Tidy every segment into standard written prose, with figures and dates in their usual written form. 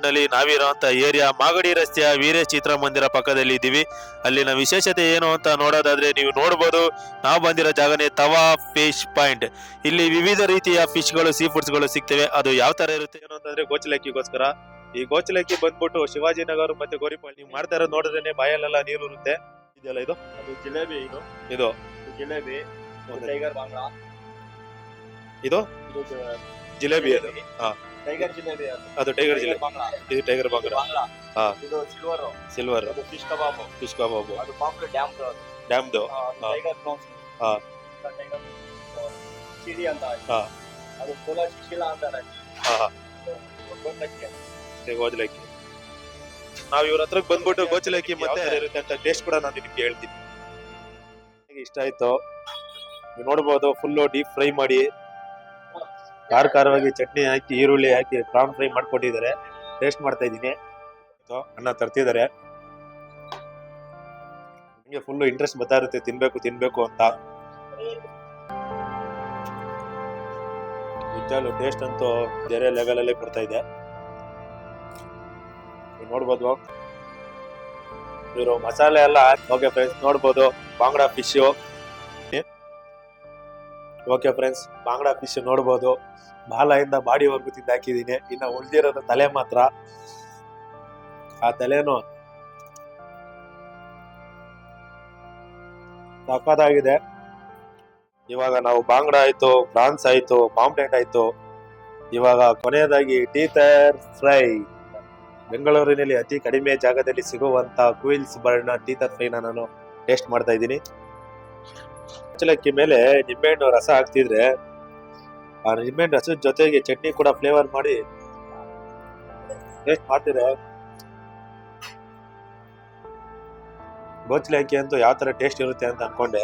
ನಲ್ಲಿ ನಾವಿರುವಂತ ಏರಿಯಾ ಮಾಗಡಿ ರಸ್ತೆಯ ವೀರೇಶ್ ಚಿತ್ರಮಂದಿರ ಪಕ್ಕದಲ್ಲಿ ಇದ್ದೀವಿ. ಅಲ್ಲಿನ ವಿಶೇಷತೆ ಏನು ಅಂತ ನೋಡೋದಾದ್ರೆ ನೀವು ನೋಡಬಹುದು. ನಾವು ಬಂದಿರೋ ಜಾಗನೇ ತವಾ ಫಿಶ್ ಪಾಯಿಂಟ್. ಇಲ್ಲಿ ವಿವಿಧ ರೀತಿಯ ಫಿಶ್ ಗಳು ಸೀ ಫುಡ್ಸ್ ಗಳು ಸಿಗ್ತವೆ. ಅದು ಯಾವ ತರ ಇರುತ್ತೆ ಏನು ಅಂತಂದ್ರೆ ಗೋಚಲಕ್ಕಿಗೋಸ್ಕರ. ಈ ಗೋಚಲಕ್ಕಿ ಬಂದ್ಬಿಟ್ಟು ಶಿವಾಜಿನಗರ ಮತ್ತೆ ಗೋರಿಪಾಳ್ ನೀವು ಮಾಡ್ತಾ ಇರೋದು ನೋಡಿದ್ರೆ ಬಾಯಲ್ಲೆಲ್ಲ ನೀರು ಇರುತ್ತೆ. ಇದೆಲ್ಲ ಇದು ಜಿಲೇಬಿ ಇದು ಜಿಲೇಬಿ ಟೈಗರ್ ಬಾಂಗ್ಲಾ ಇದು ಜಿಲೇಬಿ ಅದು ಟೈಗರ್ ಜಿಲೇಬಿ ಅದು ಟೈಗರ್ ಜಿಲೇಬಿ ಬಾಂಗ್ಲಾ ಇದು ಟೈಗರ್ ಬಾಂಗ್ಲಾ ಹಾ ಇದು ಸಿಲ್ವರ್ ಅದು ಫಿಶ್ ಕಬಾಬ್ ಅದು ಪಾಂಪ್ಲೆಟ್ ಡ್ಯಾಮ್ದು ಟೈಗರ್ ಪ್ರಾನ್ಸ್ ಹಾ ಟೈಗರ್ ಚಿಡಿ ಅಂತ ಹಾ ಅದು ಕೋಲಾ ಶಿಶಿಲ ಅಂತಾರೆ. ಹಾ ಗೋಚಲಕ್ಕಿ ನಾವ್ ಇವ್ರ ಹತ್ರಕ್ಕೆ ಬಂದ್ಬಿಟ್ಟು ಗೋಚಲಕ್ಕಿ ಮತ್ತೆ ಇರುತ್ತೆ ಅಂತ ಟೇಸ್ಟ್ ಕೂಡ ನಾನು ನಿಮ್ಗೆ ಹೇಳ್ತೀನಿ. ಇಷ್ಟ ಆಯ್ತು. ನೀವು ನೋಡ್ಬೋದು ಫುಲ್ಲು ಡೀಪ್ ಫ್ರೈ ಮಾಡಿ ಖಾರವಾಗಿ ಚಟ್ನಿ ಹಾಕಿ ಈರುಳ್ಳಿ ಹಾಕಿ ಪ್ರಾನ್ ಫ್ರೈ ಮಾಡ್ಕೊಟ್ಟಿದ್ದಾರೆ. ಟೇಸ್ಟ್ ಮಾಡ್ತಾ ಇದ್ದೀನಿ. ಅನ್ನ ತರ್ತಿದ್ದಾರೆ. ನಿಮಗೆ ಫುಲ್ಲು ಇಂಟ್ರೆಸ್ಟ್ ಬರ್ತಾ ಇರುತ್ತೆ ತಿನ್ಬೇಕು ಅಂತ. ನಿಜವಾಗ್ಲೂ ಟೇಸ್ಟ್ ಅಂತೂ ಬೇರೆ ಲೆವೆಲ್ ಅಲ್ಲೇ ಕೊಡ್ತಾ ಇದೆ. ನೋಡ್ಬೋದು ಇವರು ಮಸಾಲೆ ಎಲ್ಲ. ಓಕೆ ಫ್ರೆಂಡ್ಸ್ ನೋಡ್ಬೋದು ಬಾಂಗ್ಡಾ ಫಿಶ್. ಓಕೆ ಫ್ರೆಂಡ್ಸ್ ಬಾಂಗ್ಡಾ ಫಿಶ್ ನೋಡ್ಬೋದು. ಬಾಲದಿಂದ ಬಾಡಿವರೆಗೂ ತಿಂದು ಹಾಕಿದ್ದೀನಿ. ಇನ್ನು ಉಳಿದಿರೋದು ತಲೆ ಮಾತ್ರ. ಆ ತಲೆನು ಸಖತ್ತಾಗಿದೆ. ಇವಾಗ ನಾವು ಬಾಂಗ್ಡಾ ಆಯ್ತು, ಪ್ರಾನ್ಸ್ ಆಯ್ತು, ಪಾಂಪ್ಲೆಟ್ ಆಯ್ತು. ಇವಾಗ ಕೊನೆಯದಾಗಿ ಟೀತರ್ ಫ್ರೈ. ಬೆಂಗಳೂರಿನಲ್ಲಿ ಅತಿ ಕಡಿಮೆ ಜಾಗದಲ್ಲಿ ಸಿಗುವಂತ ಕ್ವೀನ್ಸ್ ಬರ್ಡ್ನ ಟೀತರ್ ಫ್ರೈನ ನಾನು ಟೇಸ್ಟ್ ಮಾಡ್ತಾ ಇದ್ದೀನಿ. ಗೋಚಲಕ್ಕಿ ಮೇಲೆ ನಿಂಬೆಹಣ್ಣು ರಸ ಹಾಕ್ತಿದ್ರೆ ಆ ನಿಂಬೆಹಣ್ಣು ರಸದ ಜೊತೆಗೆ ಚಟ್ನಿ ಕೂಡ ಫ್ಲೇವರ್ ಮಾಡಿ ಟೇಸ್ಟ್ ಮಾಡ್ತಿದ್ರೆ ಗೋಚಲಕ್ಕಿ ಅಂತೂ ಯಾವ ತರ ಟೇಸ್ಟ್ ಇರುತ್ತೆ ಅಂತ ಅನ್ಕೊಂಡೆ.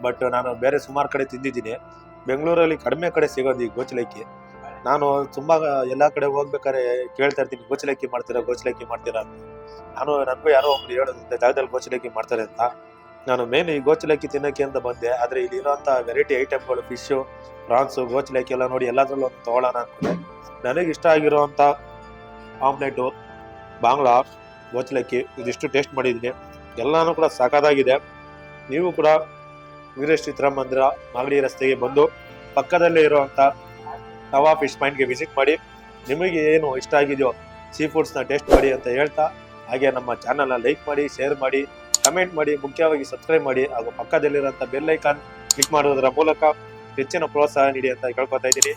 ಬಟ್ ನಾನು ಬೇರೆ ಸುಮಾರು ಕಡೆ ತಿಂದಿದ್ದೀನಿ. ಬೆಂಗಳೂರಲ್ಲಿ ಕಡಿಮೆ ಕಡೆ ಸಿಗೋದು ಈ ಗೋಚಲಕ್ಕಿ. ನಾನು ತುಂಬಾ ಎಲ್ಲಾ ಕಡೆ ಹೋಗ್ಬೇಕಾದ್ರೆ ಕೇಳ್ತಾ ಇರ್ತೀನಿ ಗೋಚಲಕ್ಕಿ ಮಾಡ್ತೀರಾ ಅಂತ. ನನಗೂ ಯಾರೋ ಒಬ್ರು ಹೇಳೋದಂತೆ ಜಾಗದಲ್ಲಿ ಗೋಚಲಕ್ಕಿ ಮಾಡ್ತಾರೆ ಅಂತ. ನಾನು ಮೇನ್ ಈ ಗೋಚಲಕ್ಕಿ ತಿನ್ನಕ್ಕೆ ಅಂತ ಬಂದೆ. ಆದ್ರೆ ಇಲ್ಲಿ ಇರೋಂಥ ವೆರೈಟಿ ಐಟಮ್ಗಳು ಫಿಶ್, ಪ್ರಾನ್ಸು, ಗೋಚಲಕ್ಕಿ ಎಲ್ಲ ನೋಡಿ ಎಲ್ಲಾದ್ರಲ್ಲೂ ಒಂದು ತಗೊಳ್ಳೋಣ ಅನ್ಕೊಂಡೆ. ನನಗೆ ಇಷ್ಟ ಆಗಿರೋಂಥ ಆಮ್ಲೆಟು, ಬಾಂಗ್ಲಾ, ಗೋಚಲಕ್ಕಿ ಇದಿಷ್ಟು ಟೇಸ್ಟ್ ಮಾಡಿದ್ದೀನಿ. ಎಲ್ಲಾನು ಕೂಡ ಸಾಕಾಗಿದೆ. ನೀವು ಕೂಡ ವೀರೇಶ್ ಚಿತ್ರಮಂದಿರ ಮಾಗಡಿ ರಸ್ತೆಗೆ ಬಂದು ಪಕ್ಕದಲ್ಲೇ ಇರುವಂಥ ತವಾ ಫಿಶ್ ಪಾಯಿಂಟ್ಗೆ ವಿಸಿಟ್ ಮಾಡಿ ನಿಮಗೆ ಏನು ಇಷ್ಟ ಆಗಿದೆಯೋ ಸೀ ಫುಡ್ಸ್ನ ಟೇಸ್ಟ್ ಮಾಡಿ ಅಂತ ಹೇಳ್ತಾ, ಹಾಗೆ ನಮ್ಮ ಚಾನಲ್ನ ಲೈಕ್ ಮಾಡಿ, ಶೇರ್ ಮಾಡಿ, ಕಮೆಂಟ್ ಮಾಡಿ, ಮುಖ್ಯವಾಗಿ ಸಬ್ಸ್ಕ್ರೈಬ್ ಮಾಡಿ, ಹಾಗೂ ಪಕ್ಕದಲ್ಲಿರುವಂಥ ಬೆಲ್ ಐಕಾನ್ ಕ್ಲಿಕ್ ಮಾಡೋದರ ಮೂಲಕ ಹೆಚ್ಚಿನ ಪ್ರೋತ್ಸಾಹ ನೀಡಿ ಅಂತ ಕೇಳ್ಕೊತಾ ಇದ್ದೀನಿ.